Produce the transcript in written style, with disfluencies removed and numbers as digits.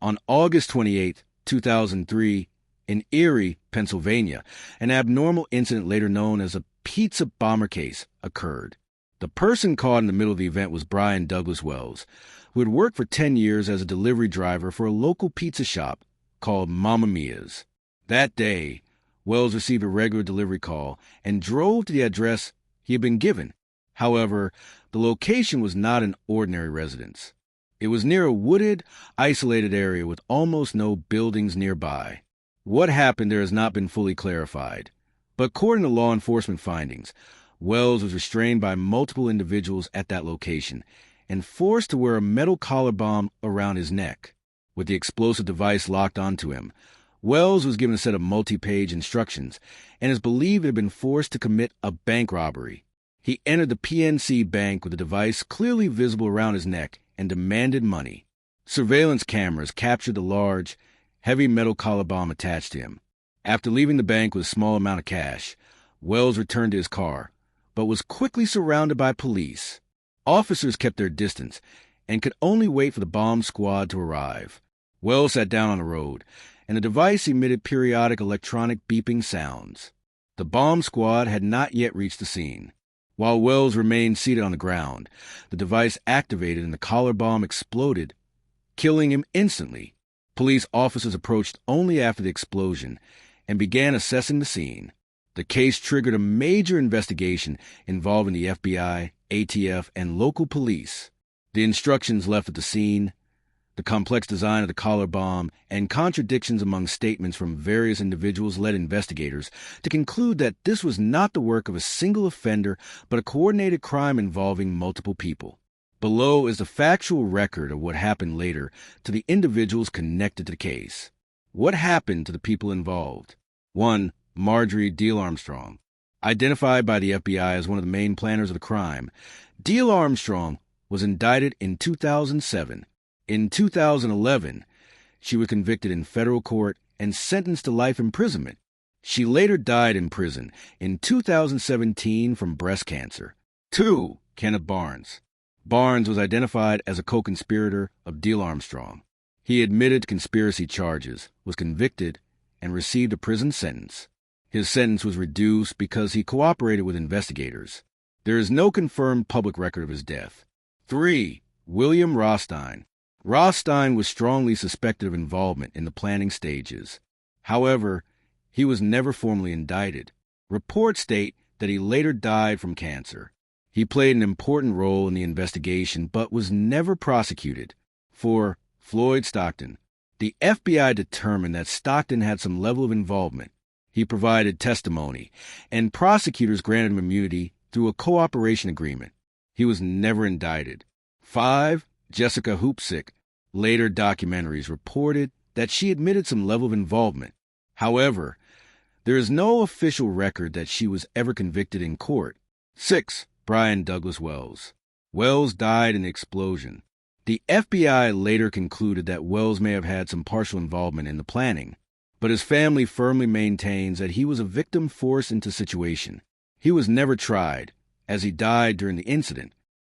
On August 28, 2003, in Erie, Pennsylvania, an abnormal incident later known as a pizza bomber case occurred. The person caught in the middle of the event was Brian Douglas Wells, who had worked for 10 years as a delivery driver for a local pizza shop called Mamma Mia's. That day, Wells received a regular delivery call and drove to the address he had been given. However, the location was not an ordinary residence. It was near a wooded, isolated area with almost no buildings nearby. What happened there has not been fully clarified, but according to law enforcement findings, Wells was restrained by multiple individuals at that location and forced to wear a metal collar bomb around his neck. With the explosive device locked onto him, Wells was given a set of multi-page instructions and is believed to have been forced to commit a bank robbery. He entered the PNC Bank with the device clearly visible around his neck and demanded money. Surveillance cameras captured the large, heavy metal collar bomb attached to him. After leaving the bank with a small amount of cash, Wells returned to his car, but was quickly surrounded by police. Officers kept their distance and could only wait for the bomb squad to arrive. Wells sat down on the road, and the device emitted periodic electronic beeping sounds. The bomb squad had not yet reached the scene. While Wells remained seated on the ground, the device activated and the collar bomb exploded, killing him instantly. Police officers approached only after the explosion and began assessing the scene. The case triggered a major investigation involving the FBI, ATF, and local police. The instructions left at the scene, the complex design of the collar bomb, and contradictions among statements from various individuals led investigators to conclude that this was not the work of a single offender but a coordinated crime involving multiple people. Below is the factual record of what happened later to the individuals connected to the case. What happened to the people involved? 1. Marjorie Diehl Armstrong. Identified by the FBI as one of the main planners of the crime, Diehl Armstrong was indicted in 2007. In 2011, she was convicted in federal court and sentenced to life imprisonment. She later died in prison in 2017 from breast cancer. 2. Kenneth Barnes. Barnes was identified as a co-conspirator of Diehl Armstrong. He admitted to conspiracy charges, was convicted, and received a prison sentence. His sentence was reduced because he cooperated with investigators. There is no confirmed public record of his death. 3. William Rothstein. Rothstein was strongly suspected of involvement in the planning stages. However, he was never formally indicted. Reports state that he later died from cancer. He played an important role in the investigation but was never prosecuted. 4. Floyd Stockton. The FBI determined that Stockton had some level of involvement. He provided testimony, and prosecutors granted him immunity through a cooperation agreement. He was never indicted. 5. Jessica Hoopsick. Later documentaries reported that she admitted some level of involvement. However, there is no official record that she was ever convicted in court. 6. Brian Douglas Wells. Wells died in the explosion. The FBI later concluded that Wells may have had some partial involvement in the planning, but his family firmly maintains that he was a victim forced into the situation. He was never tried, as he died during the incident.